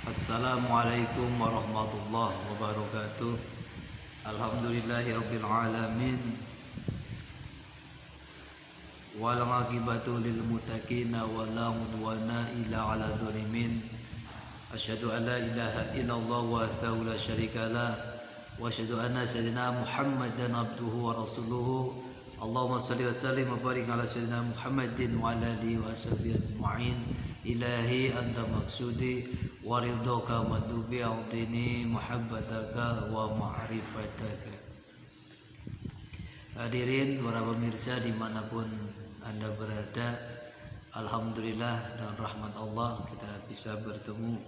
Assalamualaikum warahmatullahi wabarakatuh. Alhamdulillahirabbil alamin. Wal aqibatu lil muttaqin wa la udwana illa 'alal zalimin. Asyhadu an la ilaha illallah wahdahu la syarika lah wa asyhadu anna sayyidina Muhammadan abduhu wa rasuluhu. Allahumma shalli wa sallim wa barik ala sayyidina Muhammadin wa ala alihi wa sahbihi ajma'in. Ilahi anta maksudi wa ridhaka madlubi a'tini muhabbataka wa ma'rifataka. Hadirin para pemirsa dimanapun Anda berada, alhamdulillah dan rahmat Allah kita bisa bertemu.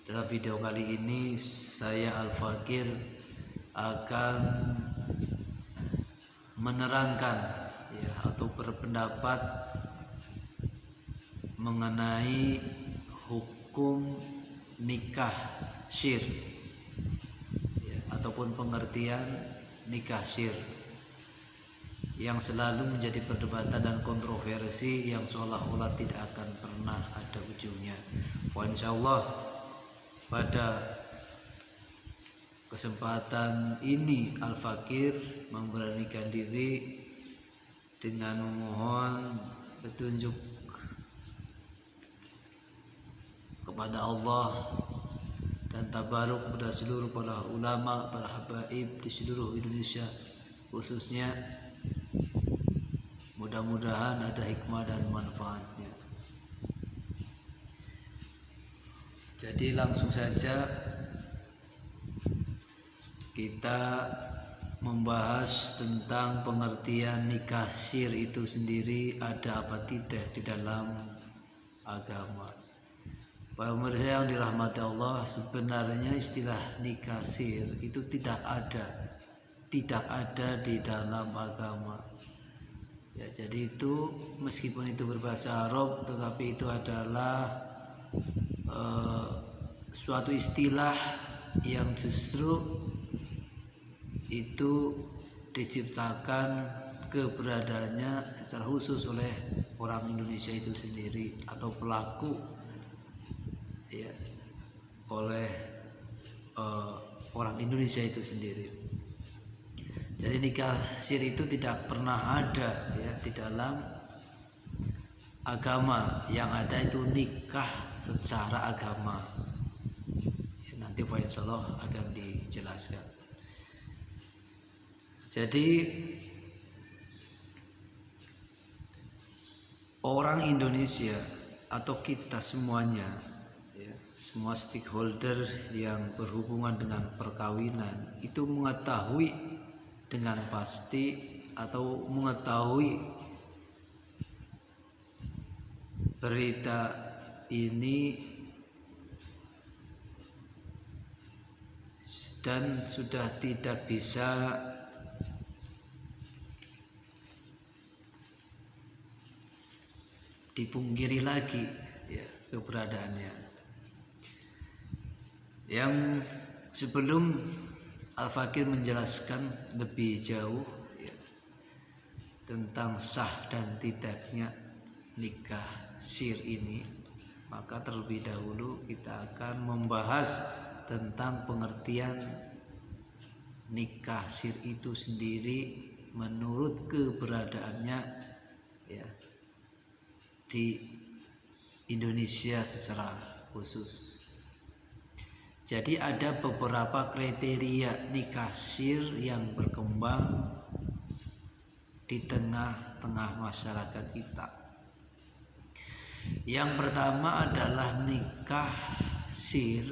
Dalam video kali ini saya Al-Fakir akan menerangkan atau berpendapat mengenai hukum nikah syir ataupun pengertian nikah syir yang selalu menjadi perdebatan dan kontroversi yang seolah-olah tidak akan pernah ada ujungnya. Insyaallah pada kesempatan ini Al-Fakir memberanikan diri dengan memohon petunjuk kepada Allah dan tabaruk kepada seluruh para ulama, para habaib di seluruh Indonesia khususnya. Mudah-mudahan ada hikmah dan manfaatnya. Jadi langsung saja kita membahas tentang pengertian nikah syir itu sendiri, ada apa tidak di dalam agama. Para pemirsa yang dirahmati Allah, sebenarnya istilah nikah syir itu tidak ada di dalam agama. Jadi itu meskipun itu berbahasa Arab, tetapi itu adalah suatu istilah yang justru itu diciptakan keberadaannya secara khusus oleh orang Indonesia itu sendiri atau pelaku oleh orang Indonesia itu sendiri. Jadi nikah syir itu tidak pernah ada di dalam agama. Yang ada itu nikah secara agama. Nanti insyaallah akan dijelaskan. Jadi orang Indonesia atau kita semuanya, semua stakeholder yang berhubungan dengan perkawinan itu mengetahui dengan pasti atau mengetahui berita ini dan sudah tidak bisa dipungkiri lagi keberadaannya. Yang sebelum Al-Fakir menjelaskan lebih jauh tentang sah dan tidaknya nikah syir ini, maka terlebih dahulu kita akan membahas tentang pengertian nikah syir itu sendiri menurut keberadaannya di Indonesia secara khusus. Jadi ada beberapa kriteria nikah syir yang berkembang di tengah-tengah masyarakat kita. Yang pertama adalah nikah syir.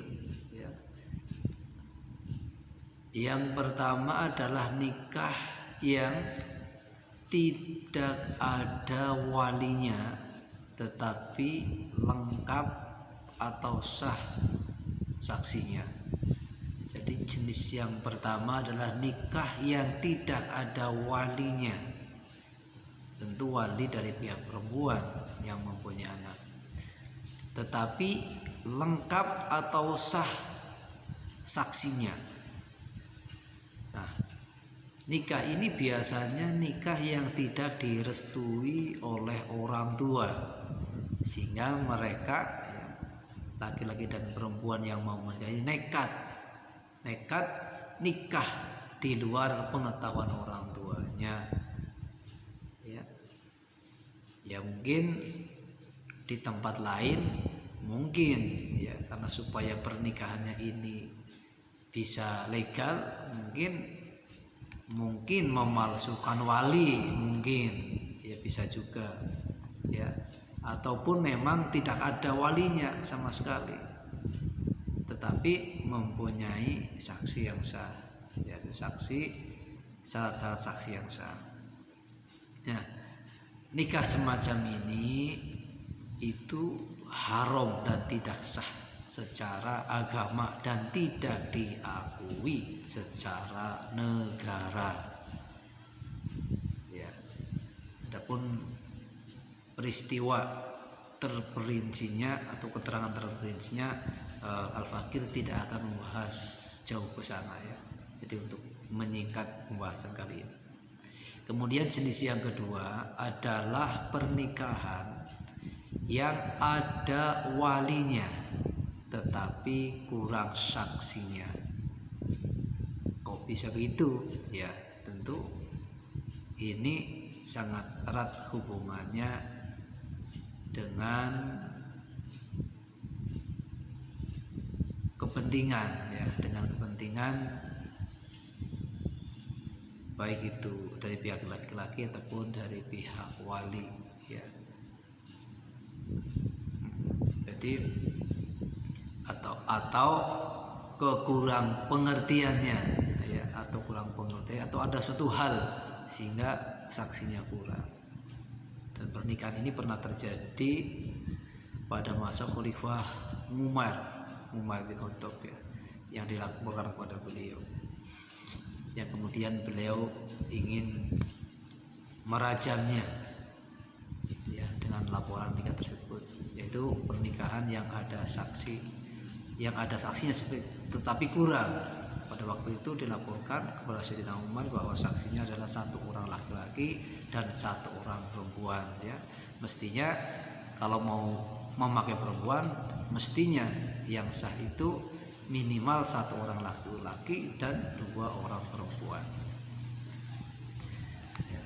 Yang pertama adalah nikah yang tidak ada walinya tetapi lengkap atau sah saksinya. Jadi jenis yang pertama adalah nikah yang tidak ada walinya. Tentu wali dari pihak perempuan yang mempunyai anak, tetapi lengkap atau sah saksinya. Nah, nikah ini biasanya nikah yang tidak direstui oleh orang tua, sehingga mereka laki-laki dan perempuan yang mau menikah ini nekat nikah di luar pengetahuan orang tuanya, ya mungkin di tempat lain mungkin ya, karena supaya pernikahannya ini bisa legal mungkin memalsukan wali, mungkin ya bisa juga ya, ataupun memang tidak ada walinya sama sekali tetapi mempunyai saksi yang sah, yaitu syarat-syarat saksi yang sah. Ya, nikah semacam ini itu haram dan tidak sah secara agama dan tidak diakui secara negara. Ya. Adapun peristiwa terperincinya atau keterangan terperincinya Al-Fakir tidak akan membahas jauh ke sana ya. Jadi untuk menyingkat pembahasan kali ini. Kemudian jenis yang kedua adalah pernikahan yang ada walinya tetapi kurang saksinya. Kok bisa begitu? Ya, tentu ini sangat erat hubungannya dengan kepentingan ya, dengan kepentingan baik itu dari pihak laki-laki ataupun dari pihak wali ya. Jadi atau kekurang pengertiannya ya, atau kurang pengertian atau ada suatu hal sehingga saksinya kurang. Dan pernikahan ini pernah terjadi pada masa Khalifah Umar bin Khattab ya, yang dilaporkan kepada beliau, yang kemudian beliau ingin merajamnya ya dengan laporan nikah tersebut, yaitu pernikahan yang ada saksinya tetapi kurang. Pada waktu itu dilaporkan kepada Sayyidina Umar bahwa saksinya adalah satu orang laki-laki dan satu orang perempuan ya. Mestinya kalau mau memakai perempuan, mestinya yang sah itu minimal satu orang laki-laki dan dua orang perempuan ya.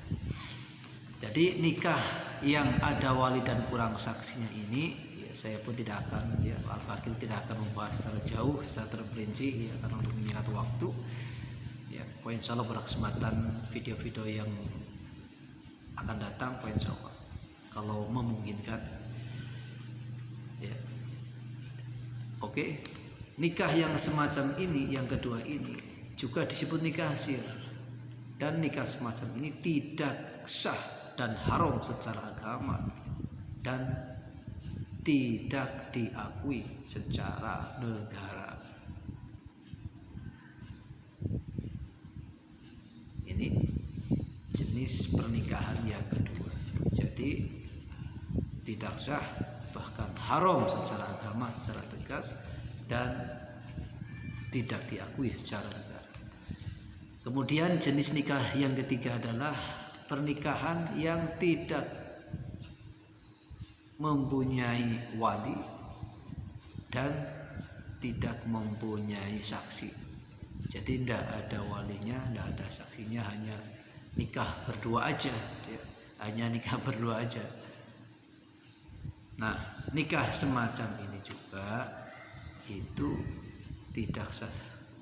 Jadi nikah yang ada wali dan kurang saksinya ini ya, saya pun tidak akan ya, Al-Fakir tidak akan membahas secara jauh, secara terperinci ya, karena untuk menyingkat waktu ya. Insya Allah pada kesempatan video-video yang akan datang, insya Allah kalau memungkinkan ya. Oke. Nikah yang semacam ini, yang kedua ini juga disebut nikah sir, dan nikah semacam ini tidak sah dan haram secara agama dan tidak diakui secara negara. Ini jenis pernikahan yang kedua. Jadi tidak sah, bahkan haram secara agama secara tegas dan tidak diakui secara negara. Kemudian jenis nikah yang ketiga adalah pernikahan yang tidak mempunyai wali dan tidak mempunyai saksi. Jadi tidak ada walinya, tidak ada saksinya, hanya nikah berdua aja ya. Hanya nikah berdua aja. Nah, nikah semacam ini juga itu tidak sah,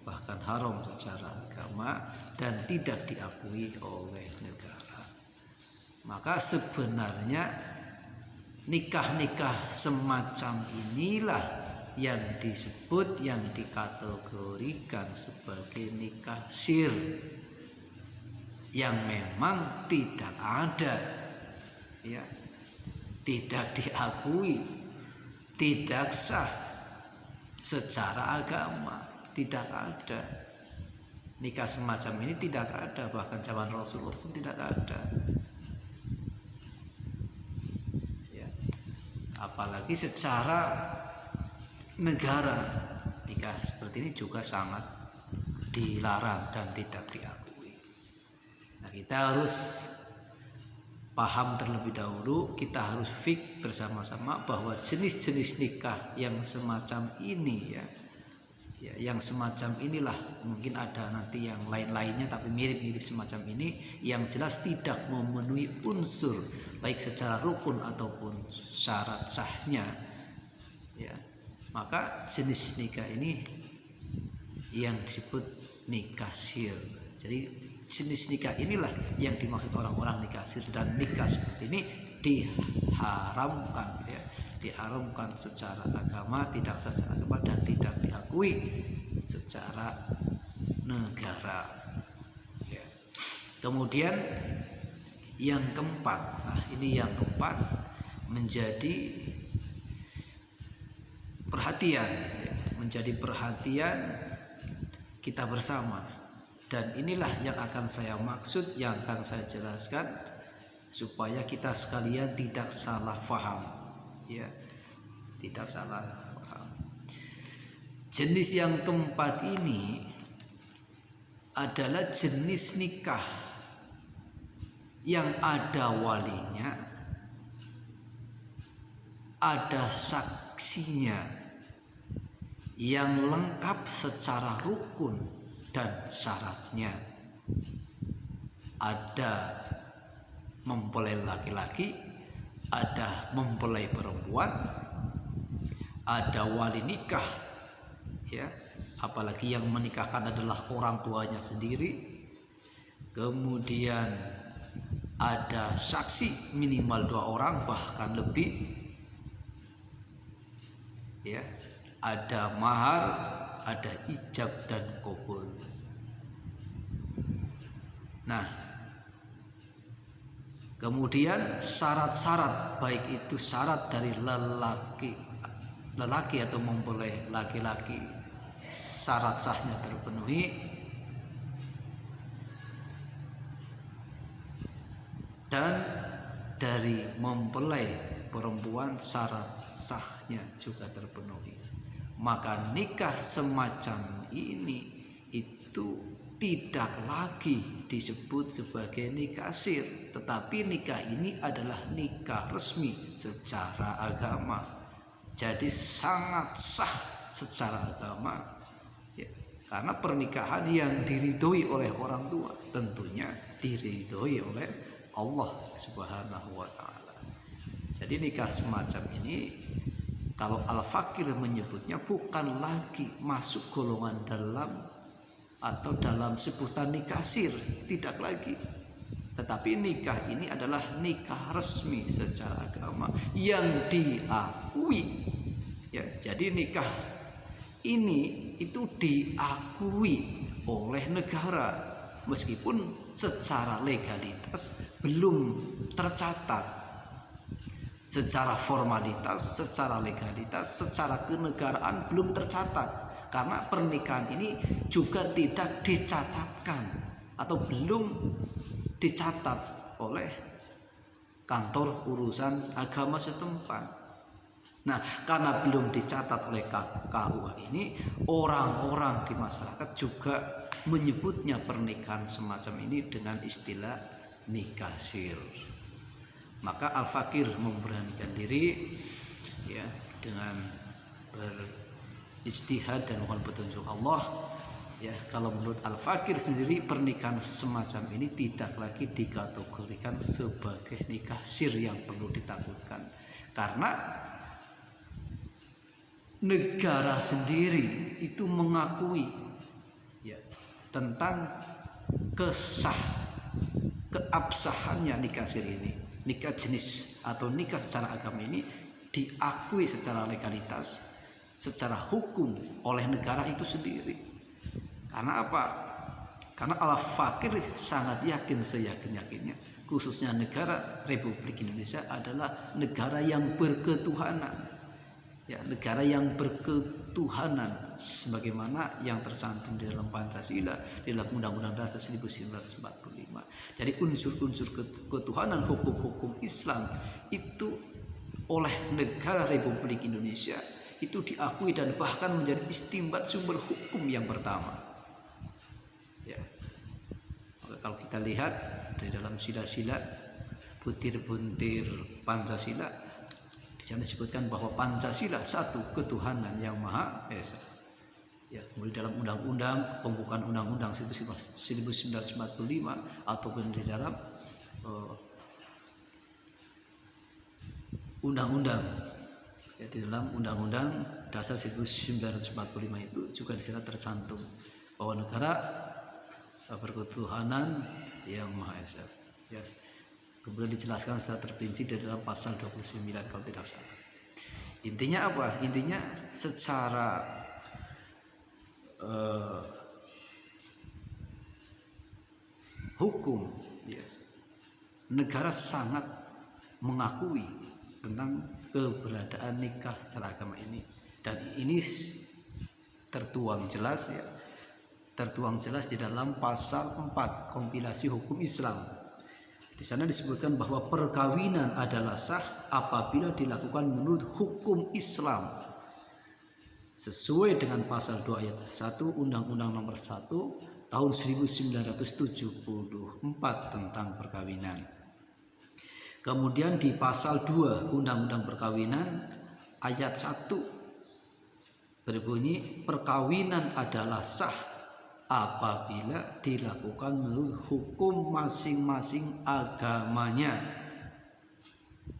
bahkan haram secara agama dan tidak diakui oleh negara. Maka sebenarnya nikah-nikah semacam inilah yang disebut, yang dikategorikan sebagai nikah sir, yang memang tidak ada ya, tidak diakui, tidak sah secara agama, tidak ada. Nikah semacam ini tidak ada, bahkan zaman Rasulullah pun tidak ada ya. Apalagi secara negara, nikah seperti ini juga sangat dilarang dan tidak diakui. Nah, kita harus paham terlebih dahulu, kita harus fik bersama-sama bahwa jenis-jenis nikah yang semacam ini ya, yang semacam inilah, mungkin ada nanti yang lain-lainnya tapi mirip-mirip semacam ini, yang jelas tidak memenuhi unsur baik secara rukun ataupun syarat sahnya ya, maka jenis nikah ini yang disebut nikah sir. Jadi jenis nikah inilah yang dimaksud orang-orang nikah sir, dan nikah seperti ini diharamkan ya, diharamkan secara agama, tidak secara agama, dan tidak diakui secara negara ya. Kemudian yang keempat, nah ini yang keempat menjadi perhatian ya, menjadi perhatian kita bersama, dan inilah yang akan saya maksud, yang akan saya jelaskan supaya kita sekalian tidak salah faham ya, tidak salah paham. Jenis yang keempat ini adalah jenis nikah yang ada walinya, ada saksinya yang lengkap secara rukun dan syaratnya, ada mempelai laki-laki, ada mempelai perempuan, ada wali nikah ya, apalagi yang menikahkan adalah orang tuanya sendiri, kemudian ada saksi minimal 2 orang bahkan lebih ya, ada mahar, ada ijab dan qabul. Nah, kemudian syarat-syarat, baik itu syarat dari lelaki atau mempelai laki-laki, syarat sahnya terpenuhi, dan dari mempelai perempuan syarat sahnya juga terpenuhi, maka nikah semacam ini itu tidak lagi disebut sebagai nikah sir, tetapi nikah ini adalah nikah resmi secara agama. Jadi sangat sah secara agama ya, karena pernikahan yang diridhoi oleh orang tua tentunya diridhoi oleh Allah Subhanahu wa taala. Jadi nikah semacam ini, kalau Al-Fakir menyebutnya, bukan lagi masuk golongan dalam atau dalam sebutan nikah sir, tidak lagi. Tetapi nikah ini adalah nikah resmi secara agama yang diakui ya. Jadi nikah ini itu diakui oleh negara, meskipun secara legalitas belum tercatat. Secara formalitas, secara legalitas, secara kenegaraan belum tercatat, karena pernikahan ini juga tidak dicatatkan atau belum dicatat oleh kantor urusan agama setempat. Nah, karena belum dicatat oleh KUA ini, orang-orang di masyarakat juga menyebutnya pernikahan semacam ini dengan istilah nikah sir. Maka Al-Fakir memberanikan diri ya, dengan berijtihad dan mohon petunjuk Allah ya. Kalau menurut Al-Fakir sendiri, pernikahan semacam ini tidak lagi dikategorikan sebagai nikah sir yang perlu ditakutkan, karena negara sendiri itu mengakui ya tentang keabsahannya nikah sir ini. Nikah jenis atau nikah secara agama ini diakui secara legalitas, secara hukum oleh negara itu sendiri. Karena apa? Karena Al-Fakir sangat yakin, seyakin-yakinnya, khususnya negara Republik Indonesia adalah negara yang berketuhanan. Ya, negara yang berketuhanan sebagaimana yang tercantum di dalam Pancasila, di dalam Undang-Undang Dasar 1945. Jadi unsur-unsur ketuhanan, hukum-hukum Islam itu oleh negara Republik Indonesia itu diakui dan bahkan menjadi istimbat sumber hukum yang pertama. Ya. Maka kalau kita lihat di dalam sila-sila butir-butir Pancasila. Di sana disebutkan bahwa Pancasila satu ketuhanan yang Maha Esa. Ya, kemudian dalam undang-undang pembukaan undang-undang 1945 ataupun di dalam undang-undang, ya, di dalam undang-undang dasar 1945 itu juga di sana tercantum bahwa negara berketuhanan yang Maha Esa. Ya, kemudian dijelaskan secara terperinci di dalam pasal 29 kalau tidak salah. Intinya apa? Intinya secara hukum, ya, negara sangat mengakui tentang keberadaan nikah secara agama ini, dan ini tertuang jelas di dalam pasal 4 kompilasi hukum Islam. Di sana disebutkan bahwa perkawinan adalah sah apabila dilakukan menurut hukum Islam sesuai dengan pasal 2 ayat 1 Undang-Undang Nomor 1 tahun 1974 tentang perkawinan. Kemudian di pasal 2 Undang-Undang Perkawinan ayat 1 berbunyi perkawinan adalah sah apabila dilakukan menurut hukum masing-masing agamanya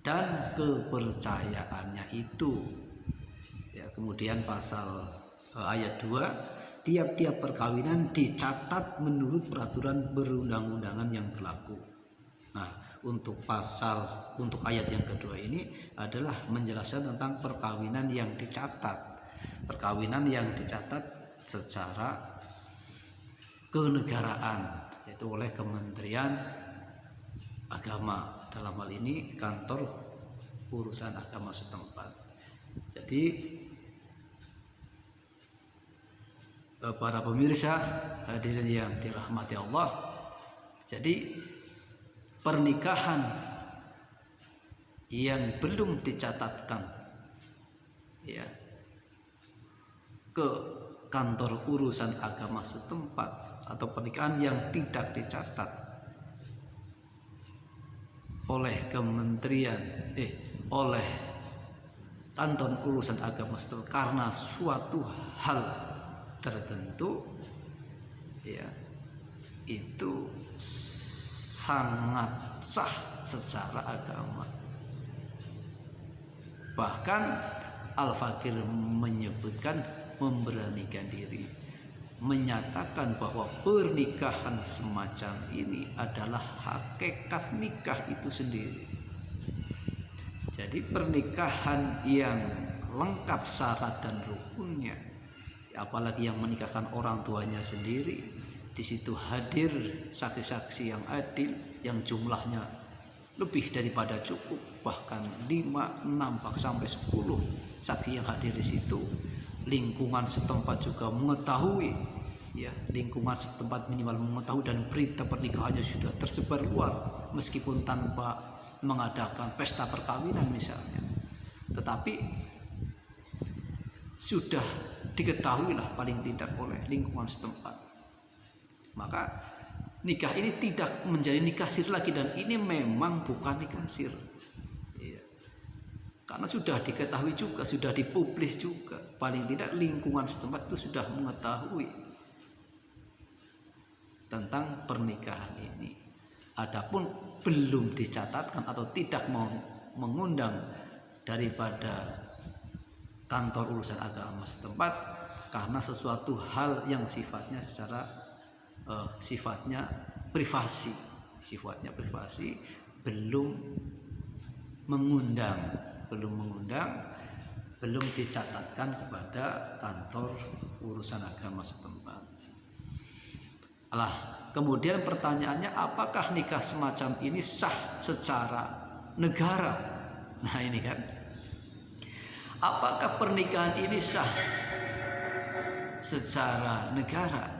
dan kepercayaannya itu. Kemudian pasal ayat 2 tiap-tiap perkawinan dicatat menurut peraturan perundang-undangan yang berlaku. Nah, untuk ayat yang kedua ini adalah menjelaskan tentang perkawinan yang dicatat. Perkawinan yang dicatat secara kenegaraan, yaitu oleh Kementerian Agama, dalam hal ini kantor urusan agama setempat. Jadi para pemirsa hadirin yang dirahmati Allah, jadi pernikahan yang belum dicatatkan, ya, ke kantor urusan agama setempat atau pernikahan yang tidak dicatat oleh oleh kantor urusan agama setempat karena suatu hal tertentu, ya, itu sangat sah secara agama. Bahkan Al-Fakir menyebutkan, memberanikan diri, menyatakan bahwa pernikahan semacam ini adalah hakikat nikah itu sendiri. Jadi pernikahan yang lengkap syarat dan rukunnya, apalagi yang menikahkan orang tuanya sendiri, di situ hadir saksi-saksi yang adil yang jumlahnya lebih daripada cukup, bahkan 5, 6 sampai 10 saksi yang hadir di situ. Lingkungan setempat juga mengetahui, ya, lingkungan setempat minimal mengetahui, dan berita pernikahannya sudah tersebar luar meskipun tanpa mengadakan pesta perkawinan misalnya, tetapi sudah diketahui lah paling tidak oleh lingkungan setempat. Maka nikah ini tidak menjadi nikah sir lagi, dan ini memang bukan nikah sir, ya. Karena sudah diketahui juga, sudah dipublis juga, paling tidak lingkungan setempat itu sudah mengetahui tentang pernikahan ini. Adapun belum dicatatkan atau tidak mau mengundang daripada kantor urusan agama setempat karena sesuatu hal yang sifatnya privasi, belum mengundang, belum dicatatkan kepada kantor urusan agama setempat. Kemudian pertanyaannya, apakah nikah semacam ini sah secara negara? Nah ini kan, apakah pernikahan ini sah secara negara?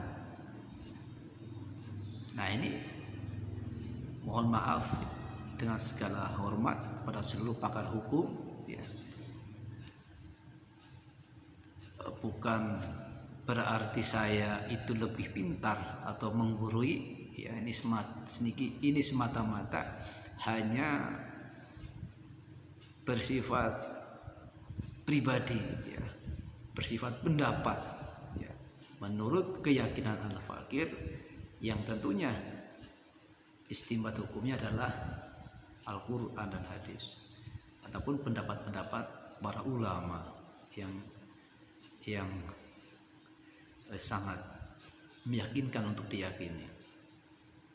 Nah ini mohon maaf dengan segala hormat kepada seluruh pakar hukum, ya, bukan berarti saya itu lebih pintar atau menggurui, ya, ini semata-mata hanya bersifat pribadi, ya, bersifat pendapat, ya, menurut keyakinan al-fakir, yang tentunya istinbat hukumnya adalah Al-Quran dan hadis, ataupun pendapat-pendapat para ulama yang sangat meyakinkan untuk diyakini.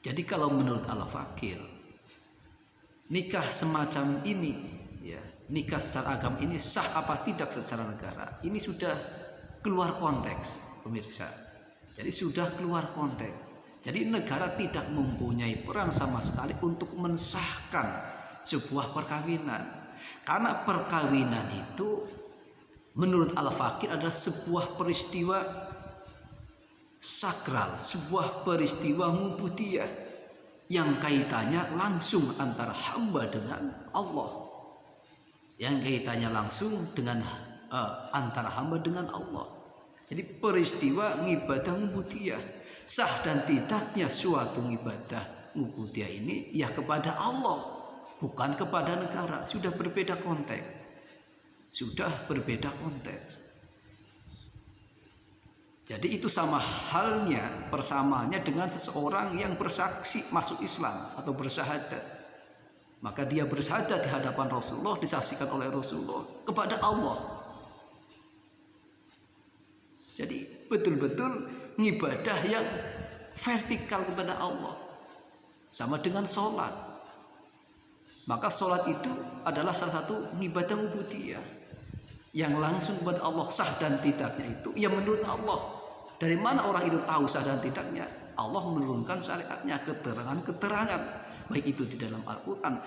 Jadi kalau menurut al-fakir, nikah semacam ini, ya, nikah secara agama ini sah apa tidak secara negara, ini sudah keluar konteks, pemirsa. Jadi sudah keluar konteks. Jadi negara tidak mempunyai peran sama sekali untuk mensahkan sebuah perkawinan. Karena perkawinan itu menurut al-fakir adalah sebuah peristiwa sakral, sebuah peristiwa mubudiyah yang kaitannya langsung antara hamba dengan Allah. Yang kaitannya langsung dengan antara hamba dengan Allah. Jadi peristiwa ngibadah mubudiyah. Sah dan tidaknya suatu ibadah ubudiyah ini ya kepada Allah, bukan kepada negara. Sudah berbeda konteks. Sudah berbeda konteks. Jadi itu sama halnya, persamaannya dengan seseorang yang bersaksi masuk Islam atau bersyahadat. Maka dia bersyahadat di hadapan Rasulullah, disaksikan oleh Rasulullah kepada Allah. Jadi betul-betul ngibadah yang vertikal kepada Allah, sama dengan sholat. Maka sholat itu adalah salah satu ngibadah ubudiyah yang langsung kepada Allah. Sah dan tidaknya itu yang menurut Allah. Dari mana orang itu tahu sah dan tidaknya? Allah menurunkan syariatnya, keterangan-keterangan, baik itu di dalam Al-Quran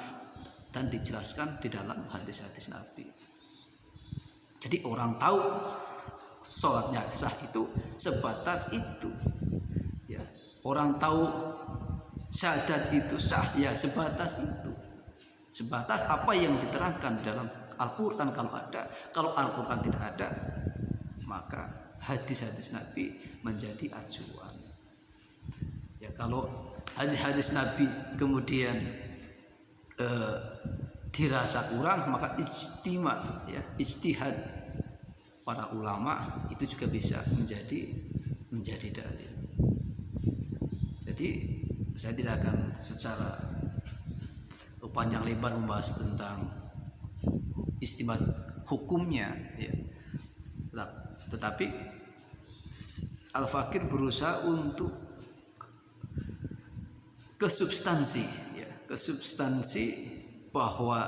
dan dijelaskan di dalam hadis-hadis Nabi. Jadi orang tahu sholatnya sah itu sebatas itu, ya. Orang tahu syahadat itu sah ya sebatas itu, sebatas apa yang diterangkan dalam Al-Quran kalau ada. Kalau Al-Quran tidak ada, maka hadis-hadis Nabi menjadi acuan, ya. Kalau hadis-hadis Nabi kemudian dirasa kurang, maka ijtima, ya, ijtihad para ulama itu juga bisa menjadi dalil. Jadi saya tidak akan secara panjang lebar membahas tentang istinbat hukumnya, ya. Tetapi al-fakir berusaha untuk ke substansi, ya, ke substansi bahwa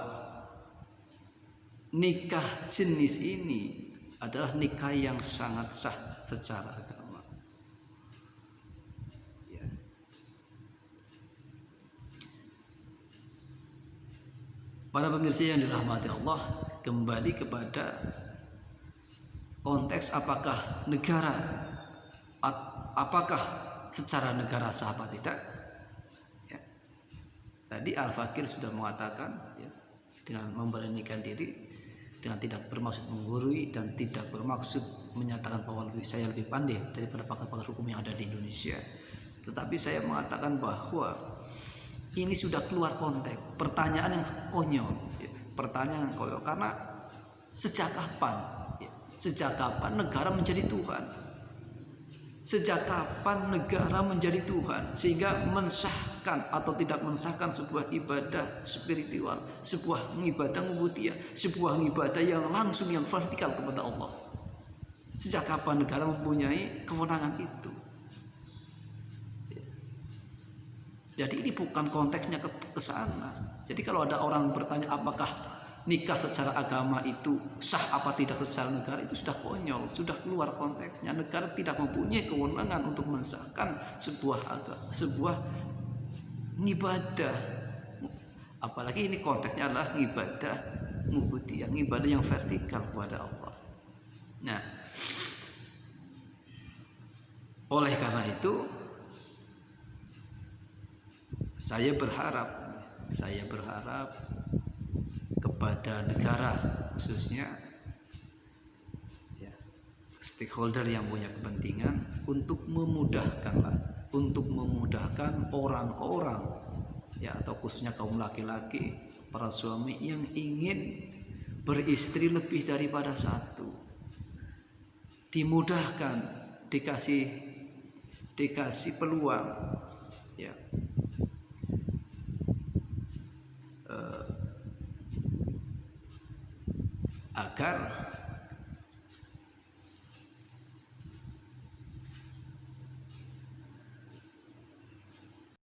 nikah jenis ini adalah nikah yang sangat sah secara agama, ya. Para pemirsa yang dirahmati Allah, kembali kepada konteks apakah secara negara sah apa tidak, ya. Tadi al-fakir sudah mengatakan, ya, dengan memberanikan diri, dengan tidak bermaksud menggurui dan tidak bermaksud menyatakan bahwa saya lebih pandai daripada pakar-pakar hukum yang ada di Indonesia. Tetapi saya mengatakan bahwa ini sudah keluar konteks. Pertanyaan yang konyol, ya. Pertanyaan yang konyol karena sejak kapan, ya, sejak kapan negara menjadi Tuhan? Sejak kapan negara menjadi Tuhan sehingga mensahkan atau tidak mensahkan sebuah ibadah spiritual, sebuah ibadah ubudiyah, sebuah ibadah yang langsung, yang vertikal kepada Allah? Sejak kapan negara mempunyai kewenangan itu? Jadi ini bukan konteksnya ke sana. Jadi kalau ada orang bertanya apakah nikah secara agama itu sah apa tidak secara negara, itu sudah konyol, sudah keluar konteksnya. Negara tidak mempunyai kewenangan untuk mensahkan sebuah ibadah, apalagi ini konteksnya adalah ibadah ubudiyah, ibadah yang vertikal kepada Allah. Nah, oleh karena itu saya berharap kepada negara, khususnya, ya, stakeholder yang punya kepentingan, untuk memudahkan orang-orang ya, atau khususnya kaum laki-laki, para suami yang ingin beristri lebih daripada satu, dimudahkan, dikasih peluang, ya, agar